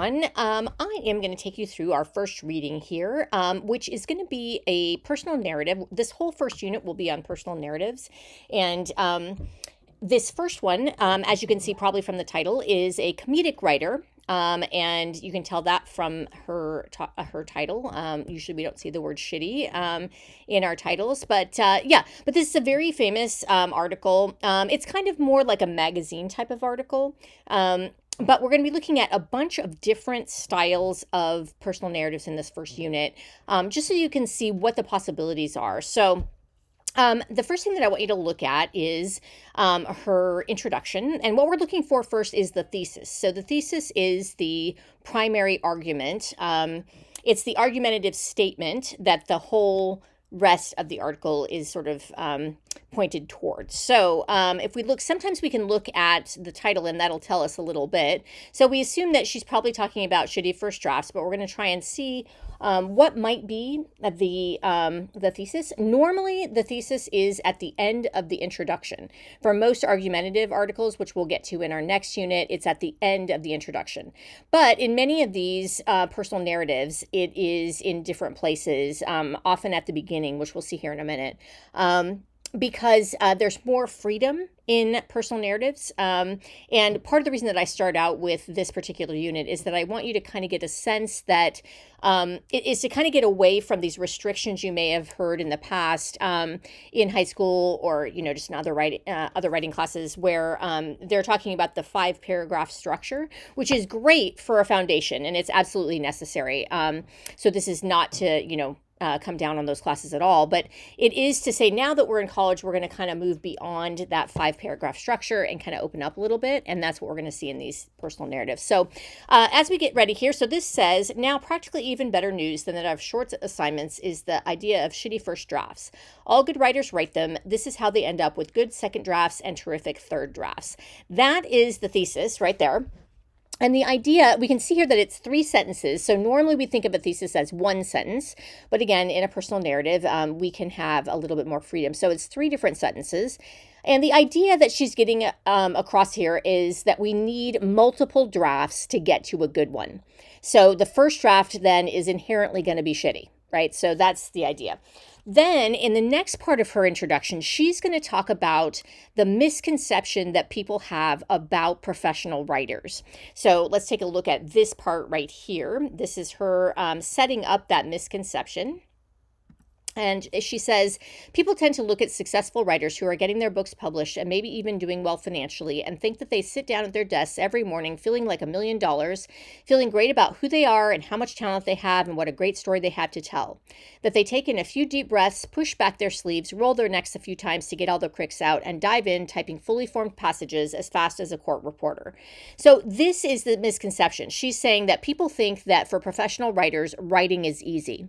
I am going to take you through our first reading here, which is going to be a personal narrative. This whole first unit will be on personal narratives. And this first one, as you can see probably from the title, is a comedic writer. And you can tell that from her title. Usually we don't see the word shitty in our titles, but but this is a very famous article. It's kind of more like a magazine type of article. But we're going to be looking at a bunch of different styles of personal narratives in this first unit, just so you can see what the possibilities are. So the first thing that I want you to look at is her introduction. And what we're looking for first is the thesis. So the thesis is the primary argument. It's the argumentative statement that the whole rest of the article is sort of pointed towards. So if we look, sometimes we can look at the title and that'll tell us a little bit. So we assume that she's probably talking about shitty first drafts, but we're going to try and see what might be the thesis. Normally, the thesis is at the end of the introduction. For most argumentative articles, which we'll get to in our next unit, it's at the end of the introduction. But in many of these personal narratives, it is in different places, often at the beginning, which we'll see here in a minute. Because there's more freedom in personal narratives. And part of the reason that I start out with this particular unit is that I want you to kind of get a sense that it is to kind of get away from these restrictions you may have heard in the past in high school or, just in other writing classes where they're talking about the 5-paragraph structure, which is great for a foundation and it's absolutely necessary. So this is not to, come down on those classes at all, but it is to say now that we're in college, we're going to kind of move beyond that 5-paragraph structure and kind of open up a little bit. And that's what we're going to see in these personal narratives. So as we get ready here, so this says, now practically even better news than that of short assignments is the idea of shitty first drafts. All good writers write them. This is how they end up with good second drafts and terrific third drafts. That is the thesis right there. And the idea, we can see here that it's 3 sentences. So normally we think of a thesis as 1 sentence. But again, in a personal narrative, we can have a little bit more freedom. So it's 3 different sentences. And the idea that she's getting across here is that we need multiple drafts to get to a good one. So the first draft then is inherently going to be shitty, right? So that's the idea. Then in the next part of her introduction, she's going to talk about the misconception that people have about professional writers. So let's take a look at this part right here. This is her setting up that misconception. And she says, people tend to look at successful writers who are getting their books published and maybe even doing well financially and think that they sit down at their desks every morning feeling like $1 million, feeling great about who they are and how much talent they have and what a great story they have to tell. That they take in a few deep breaths, push back their sleeves, roll their necks a few times to get all the cricks out, and dive in typing fully formed passages as fast as a court reporter. So this is the misconception. She's saying that people think that for professional writers, writing is easy.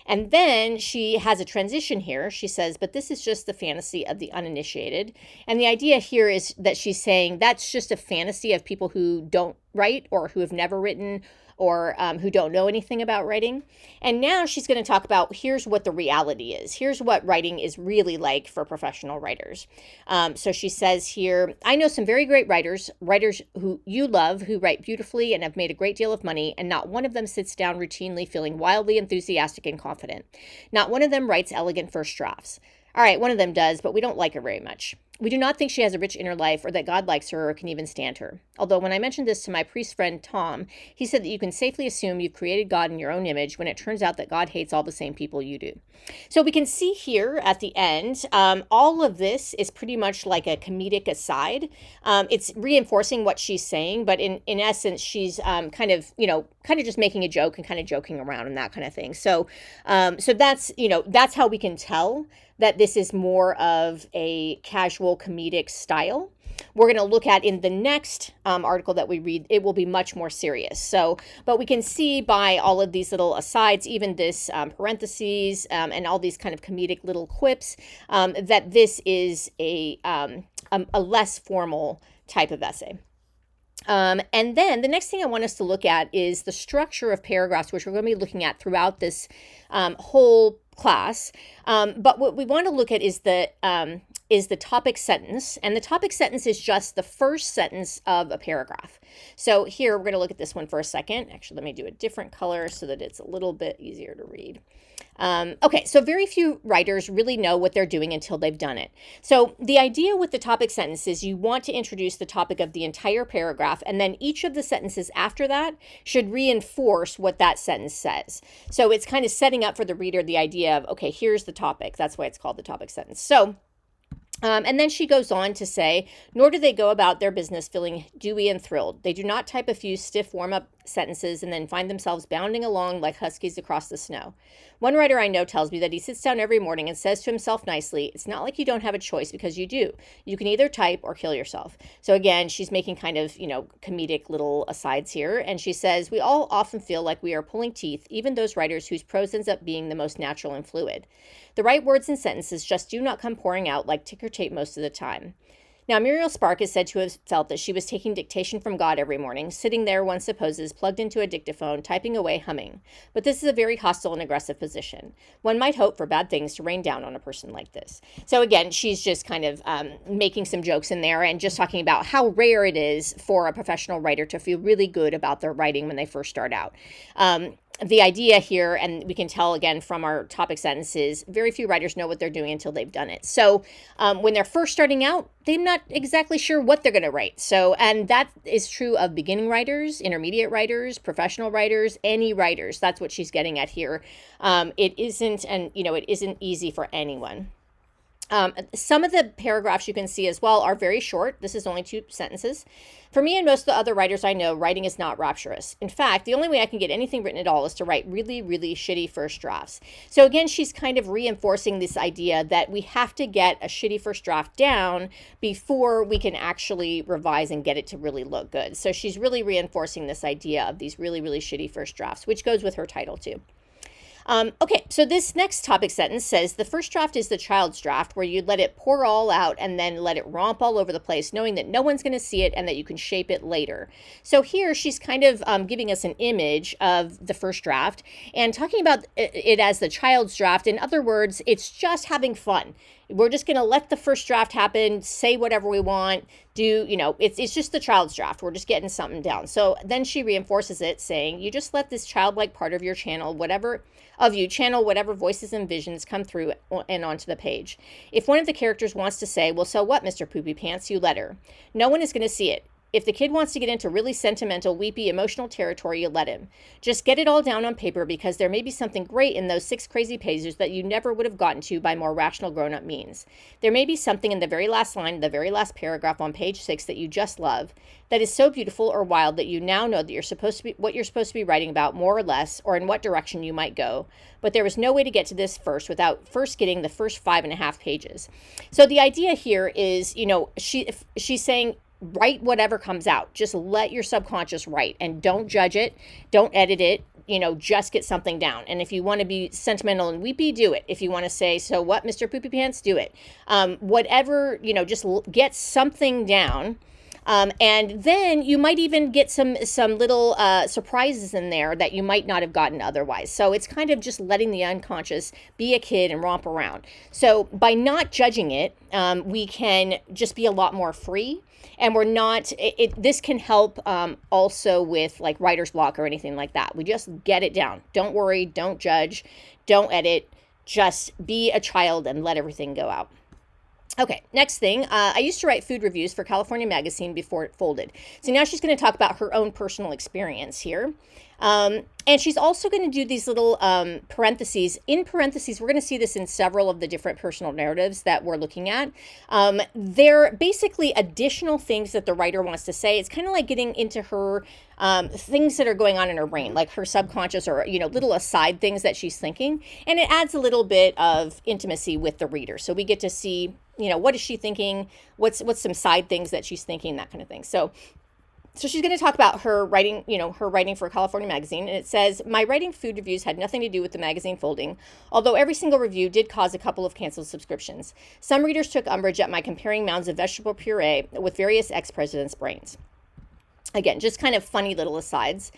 And then she has a transition here. She says, but this is just the fantasy of the uninitiated. And the idea here is that she's saying that's just a fantasy of people who don't write or who have never written or who don't know anything about writing. And now she's going to talk about here's what the reality is. Here's what writing is really like for professional writers. So she says here, I know some very great writers who you love, who write beautifully and have made a great deal of money, and not one of them sits down routinely feeling wildly enthusiastic and confident. Not one of them writes elegant first drafts. All right, one of them does, but we don't like her very much. We do not think she has a rich inner life or that God likes her or can even stand her. Although when I mentioned this to my priest friend Tom, he said that you can safely assume you've created God in your own image when it turns out that God hates all the same people you do. So we can see here at the end, all of this is pretty much like a comedic aside. It's reinforcing what she's saying, but in essence, she's kind of just making a joke and kind of joking around and that kind of thing. So that's how we can tell that this is more of a casual comedic style. We're going to look at in the next article that we read, it will be much more serious. So, but we can see by all of these little asides, even this parentheses and all these kind of comedic little quips, that this is a less formal type of essay. And then the next thing I want us to look at is the structure of paragraphs, which we're going to be looking at throughout this whole class. But what we want to look at is the is the topic sentence, and the topic sentence is just the first sentence of a paragraph. So here we're going to look at this one for a second. Actually, let me do a different color so that it's a little bit easier to read. Okay, so very few writers really know what they're doing until they've done it. So the idea with the topic sentence is you want to introduce the topic of the entire paragraph, and then each of the sentences after that should reinforce what that sentence says. So it's kind of setting up for the reader the idea of, okay, here's the topic. That's why it's called the topic sentence. So and then she goes on to say, nor do they go about their business feeling dewy and thrilled. They do not type a few stiff warm-up sentences and then find themselves bounding along like huskies across the snow. One writer I know tells me that he sits down every morning and says to himself nicely, it's not like you don't have a choice because you do. You can either type or kill yourself. So again, she's making kind of, comedic little asides here. And she says, we all often feel like we are pulling teeth, even those writers whose prose ends up being the most natural and fluid. The right words and sentences just do not come pouring out like ticker tape most of the time. Now, Muriel Spark is said to have felt that she was taking dictation from God every morning, sitting there, one supposes, plugged into a dictaphone, typing away, humming. But this is a very hostile and aggressive position. One might hope for bad things to rain down on a person like this. So again, she's just kind of making some jokes in there and just talking about how rare it is for a professional writer to feel really good about their writing when they first start out. The idea here, and we can tell again from our topic sentences, very few writers know what they're doing until they've done it. So when they're first starting out, they're not exactly sure what they're going to write. So, and that is true of beginning writers, intermediate writers, professional writers, any writers. That's what she's getting at here. It isn't easy for anyone. Some of the paragraphs you can see as well are very short. This is only 2 sentences. For me and most of the other writers I know, writing is not rapturous. In fact, the only way I can get anything written at all is to write really, really shitty first drafts. So again, she's kind of reinforcing this idea that we have to get a shitty first draft down before we can actually revise and get it to really look good. So she's really reinforcing this idea of these really, really shitty first drafts, which goes with her title too. Okay, so this next topic sentence says, the first draft is the child's draft, where you let it pour all out and then let it romp all over the place, knowing that no one's going to see it and that you can shape it later. So here she's kind of giving us an image of the first draft and talking about it as the child's draft. In other words, it's just having fun. We're just going to let the first draft happen, say whatever we want, it's just the child's draft. We're just getting something down. So then she reinforces it saying, you just let this childlike part of your channel, channel whatever voices and visions come through and onto the page. If one of the characters wants to say, well, so what, Mr. Poopy Pants, you let her. No one is going to see it. If the kid wants to get into really sentimental, weepy, emotional territory, you let him. Just get it all down on paper because there may be something great in those 6 crazy pages that you never would have gotten to by more rational grown-up means. There may be something in the very last line, the very last paragraph on page 6 that you just love, that is so beautiful or wild that you now know that you're supposed to be writing about more or less, or in what direction you might go. But there was no way to get to this first without first getting the first 5.5 pages. So the idea here is, she's saying, write whatever comes out. Just let your subconscious write and don't judge it. Don't edit it. Just get something down. And if you want to be sentimental and weepy, do it. If you want to say, so what, Mr. Poopy Pants, do it. Whatever, just get something down. And then you might even get some little surprises in there that you might not have gotten otherwise. So it's kind of just letting the unconscious be a kid and romp around. So by not judging it, we can just be a lot more free. And we're not, this can help also with like writer's block or anything like that. We just get it down. Don't worry, don't judge, don't edit, just be a child and let everything go out. Okay, next thing, I used to write food reviews for California Magazine before it folded. So now she's going to talk about her own personal experience here. And she's also going to do these little parentheses. In parentheses, we're going to see this in several of the different personal narratives that we're looking at. They're basically additional things that the writer wants to say. It's kind of like getting into her things that are going on in her brain, like her subconscious or, little aside things that she's thinking. And it adds a little bit of intimacy with the reader. So we get to see, what is she thinking? What's some side things that she's thinking, that kind of thing. So she's going to talk about her writing, her writing for California Magazine. And it says, my writing food reviews had nothing to do with the magazine folding, although every single review did cause a couple of canceled subscriptions. Some readers took umbrage at my comparing mounds of vegetable puree with various ex-presidents' brains. Again, just kind of funny little asides.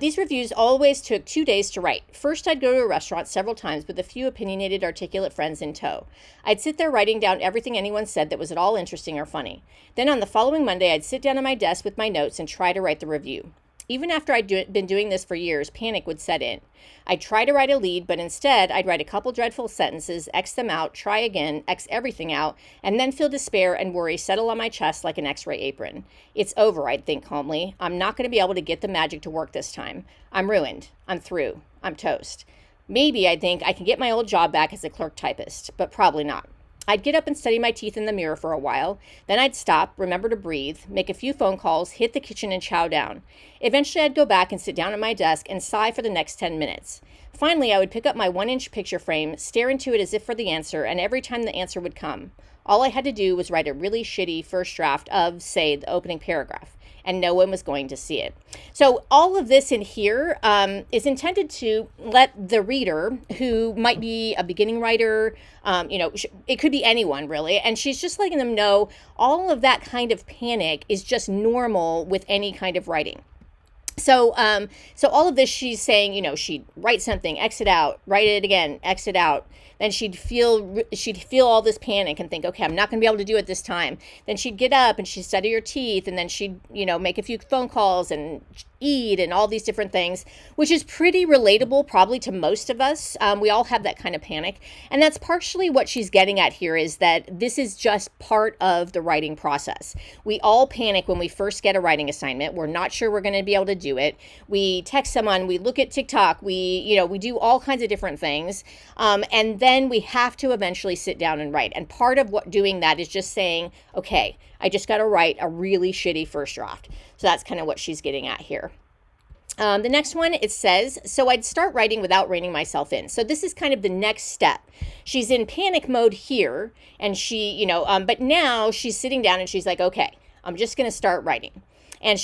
These reviews always took 2 days to write. First, I'd go to a restaurant several times with a few opinionated, articulate friends in tow. I'd sit there writing down everything anyone said that was at all interesting or funny. Then on the following Monday, I'd sit down at my desk with my notes and try to write the review. Even after I'd been doing this for years, panic would set in. I'd try to write a lead, but instead I'd write a couple dreadful sentences, X them out, try again, X everything out, and then feel despair and worry settle on my chest like an X-ray apron. It's over, I'd think calmly. I'm not going to be able to get the magic to work this time. I'm ruined. I'm through. I'm toast. Maybe I'd think I can get my old job back as a clerk typist, but probably not. I'd get up and study my teeth in the mirror for a while. Then I'd stop, remember to breathe, make a few phone calls, hit the kitchen and chow down. Eventually I'd go back and sit down at my desk and sigh for the next 10 minutes. Finally, I would pick up my 1-inch picture frame, stare into it as if for the answer, and every time the answer would come, all I had to do was write a really shitty first draft of, say, the opening paragraph, and no one was going to see it. So all of this in here is intended to let the reader, who might be a beginning writer, it could be anyone really, and she's just letting them know all of that kind of panic is just normal with any kind of writing. So all of this, she's saying, she'd write something, X it out, write it again, X it out. Then she'd feel all this panic and think, okay, I'm not going to be able to do it this time. Then she'd get up and she'd study her teeth, and then she'd, make a few phone calls and eat and all these different things, which is pretty relatable probably to most of us. We all have that kind of panic. And that's partially what she's getting at here, is that this is just part of the writing process. We all panic when we first get a writing assignment. We're not sure we're going to be able to do it. We text someone, we look at TikTok, we do all kinds of different things. And then we have to eventually sit down and write. And part of what doing that is just saying, okay, I just got to write a really shitty first draft. So that's kind of what she's getting at here. The next one, it says, so I'd start writing without reining myself in. So this is kind of the next step. She's in panic mode here, and she, but now she's sitting down and she's like, okay, I'm just going to start writing. And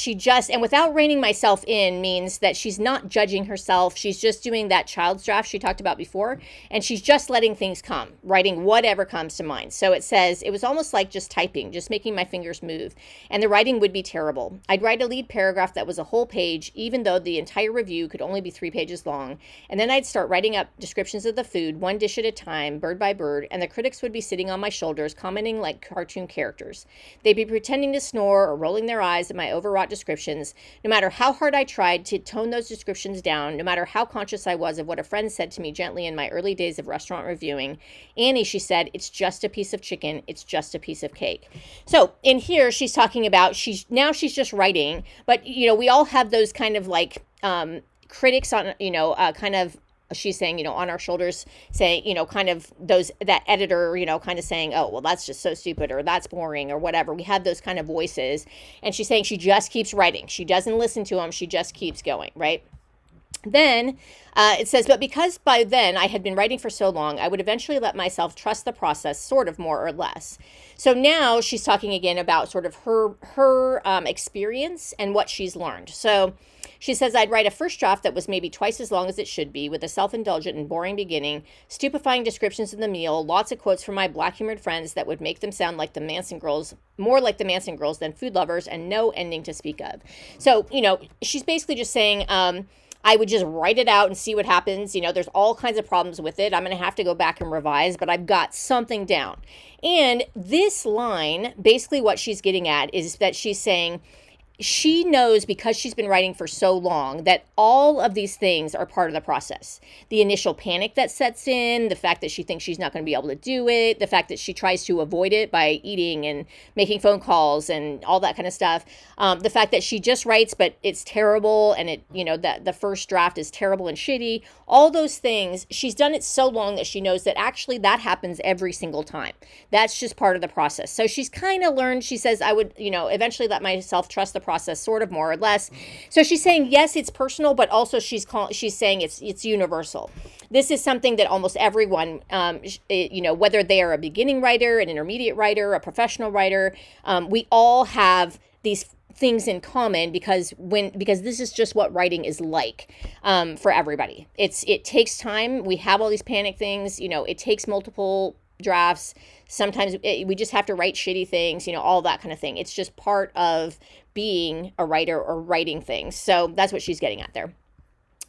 and without reining myself in means that she's not judging herself. She's just doing that child's draft she talked about before. And she's just letting things come, writing whatever comes to mind. So it says, it was almost like just typing, just making my fingers move. And the writing would be terrible. I'd write a lead paragraph that was a whole page, even though the entire review could only be 3 pages long. And then I'd start writing up descriptions of the food, one dish at a time, bird by bird. And the critics would be sitting on my shoulders, commenting like cartoon characters. They'd be pretending to snore or rolling their eyes at my overwrought descriptions. No matter how hard I tried to tone those descriptions down, no matter how conscious I was of what a friend said to me gently in my early days of restaurant reviewing, Annie, she said, it's just a piece of chicken. It's just a piece of cake. So in here, she's talking about, she's just writing, but we all have those kind of like critics on, kind of, she's saying, on our shoulders, saying, kind of that editor, kind of saying, oh, well, that's just so stupid, or that's boring, or whatever. We have those kind of voices. And she's saying she just keeps writing. She doesn't listen to them. She just keeps going, right? Then it says, but because by then I had been writing for so long, I would eventually let myself trust the process, sort of, more or less. So now she's talking again about sort of her experience and what she's learned. So she says, I'd write a first draft that was maybe twice as long as it should be, with a self-indulgent and boring beginning, stupefying descriptions of the meal, lots of quotes from my black-humored friends that would make them sound like the Manson girls, more like the Manson girls than food lovers, and no ending to speak of. So, she's basically just saying, I would just write it out and see what happens. There's all kinds of problems with it. I'm going to have to go back and revise, but I've got something down. And this line, basically what she's getting at is that she's saying, she knows, because she's been writing for so long, that all of these things are part of the process. The initial panic that sets in, the fact that she thinks she's not going to be able to do it, the fact that she tries to avoid it by eating and making phone calls and all that kind of stuff. The fact that she just writes, but it's terrible, and that the first draft is terrible and shitty. All those things, she's done it so long that she knows that actually that happens every single time. That's just part of the process. So she's kind of learned, she says, I would, eventually let myself trust the process, sort of, more or less. So she's saying, yes, it's personal, but also she's saying it's universal. This is something that almost everyone, whether they are a beginning writer, an intermediate writer, a professional writer, we all have these things in common, because this is just what writing is like for everybody. It takes time. We have all these panic things. It takes multiple drafts. Sometimes we just have to write shitty things, all that kind of thing. It's just part of being a writer or writing things. So that's what she's getting at there.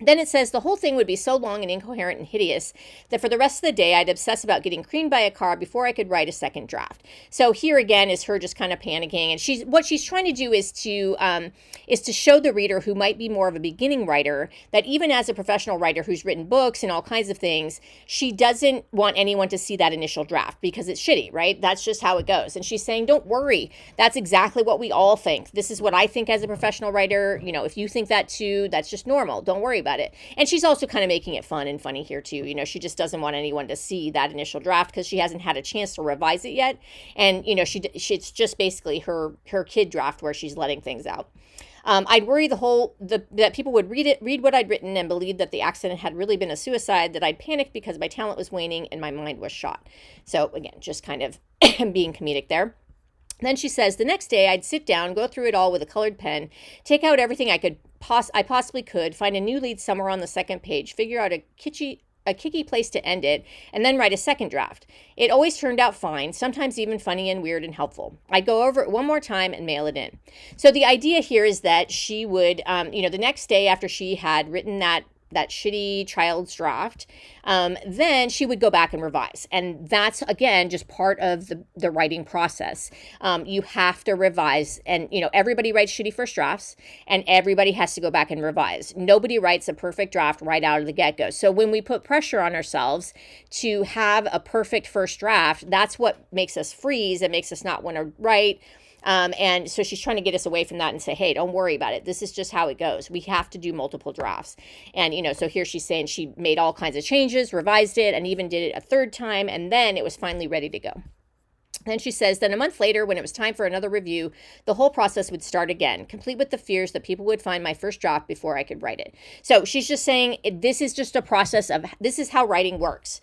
Then it says the whole thing would be so long and incoherent and hideous that for the rest of the day I'd obsess about getting creamed by a car before I could write a second draft. So here again is her just kind of panicking, and what she's trying to do is to show the reader who might be more of a beginning writer that even as a professional writer who's written books and all kinds of things, she doesn't want anyone to see that initial draft because it's shitty, right? That's just how it goes. And she's saying, don't worry. That's exactly what we all think. This is what I think as a professional writer. If you think that too, that's just normal. Don't worry about it. And she's also kind of making it fun and funny here too. She just doesn't want anyone to see that initial draft because she hasn't had a chance to revise it yet. And it's just basically her kid draft where she's letting things out. I'd worry that people would read what I'd written and believe that the accident had really been a suicide, that I'd panicked because my talent was waning and my mind was shot. So again, just kind of being comedic there. Then she says, the next day I'd sit down, go through it all with a colored pen, take out everything I possibly could, find a new lead somewhere on the second page, figure out a kicky place to end it, and then write a second draft. It always turned out fine, sometimes even funny and weird and helpful. I'd go over it one more time and mail it in. So the idea here is that she would, the next day after she had written that shitty child's draft, then she would go back and revise. And that's, again, just part of the writing process. You have to revise. And, everybody writes shitty first drafts, and everybody has to go back and revise. Nobody writes a perfect draft right out of the get-go. So when we put pressure on ourselves to have a perfect first draft, that's what makes us freeze. It makes us not want to write. And so she's trying to get us away from that and say, hey, don't worry about it. This is just how it goes. We have to do multiple drafts. And, so here she's saying she made all kinds of changes, revised it, and even did it a third time. And then it was finally ready to go. Then she says, then a month later, when it was time for another review, the whole process would start again, complete with the fears that people would find my first draft before I could write it. So she's just saying this is just a process of, this is how writing works.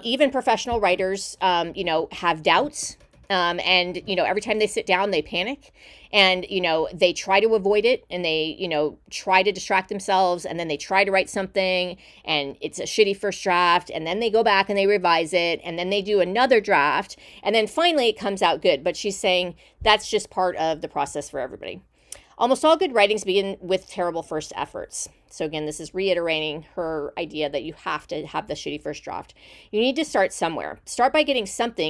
Even professional writers, have doubts. And, every time they sit down, they panic and, they try to avoid it and they, try to distract themselves and then they try to write something and it's a shitty first draft and then they go back and they revise it and then they do another draft and then finally it comes out good. But she's saying that's just part of the process for everybody. Almost all good writings begin with terrible first efforts. So again, this is reiterating her idea that you have to have the shitty first draft. You need to start somewhere. Start by getting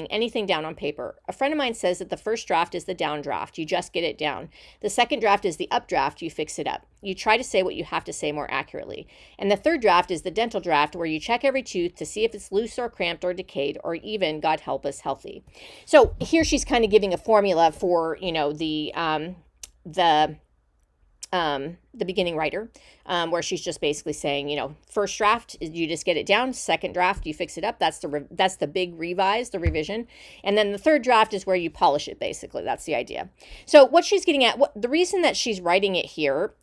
anything down on paper. A friend of mine says that the first draft is the down draft. You just get it down. The second draft is the up draft. You fix it up. You try to say what you have to say more accurately. And the third draft is the dental draft where you check every tooth to see if it's loose or cramped or decayed or even, God help us, healthy. So here she's kind of giving a formula for, the beginning writer, where she's just basically saying, first draft, you just get it down. Second draft, you fix it up. That's the big revise, the revision. And then the third draft is where you polish it, basically. That's the idea. So what she's getting at, the reason that she's writing it here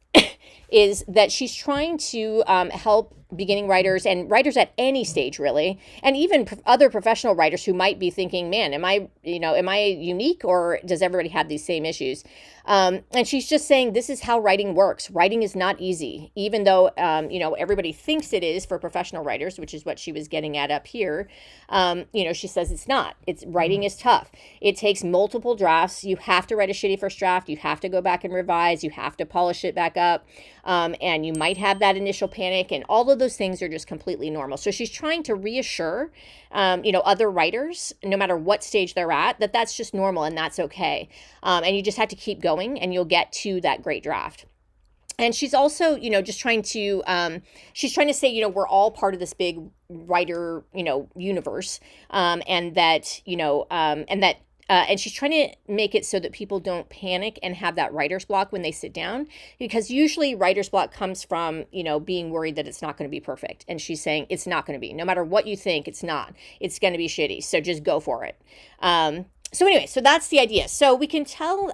is that she's trying to help beginning writers and writers at any stage, really, and even other professional writers who might be thinking, man, am I unique or does everybody have these same issues? And she's just saying this is how writing works. Writing is not easy, even though, everybody thinks it is for professional writers, which is what she was getting at up here. She says it's not. Writing is tough. It takes multiple drafts. You have to write a shitty first draft. You have to go back and revise. You have to polish it back up. And you might have that initial panic, and all of those things are just completely normal. So she's trying to reassure, other writers, no matter what stage they're at, that that's just normal and that's okay. And you just have to keep going and you'll get to that great draft. And she's also, just trying to, she's trying to say, we're all part of this big writer, universe, and that, and she's trying to make it so that people don't panic and have that writer's block when they sit down, because usually writer's block comes from, being worried that it's not going to be perfect. And she's saying it's not going to be, no matter what you think, it's not, it's going to be shitty. So just go for it. So anyway, so that's the idea. So we can tell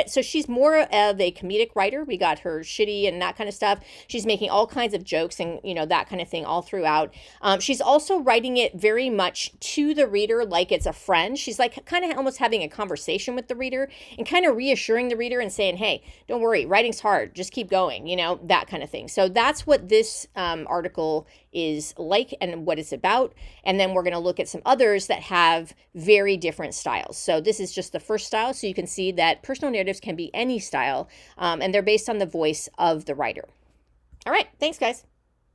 so she's more of a comedic writer. We got her shitty and that kind of stuff. She's making all kinds of jokes and, that kind of thing all throughout. She's also writing it very much to the reader like it's a friend. She's like kind of almost having a conversation with the reader and kind of reassuring the reader and saying, hey, don't worry, writing's hard. Just keep going, that kind of thing. So that's what this article is like and what it's about. And then we're going to look at some others that have very different styles. So this is just the first style. So you can see that personal narratives can be any style, and they're based on the voice of the writer. All right. Thanks, guys.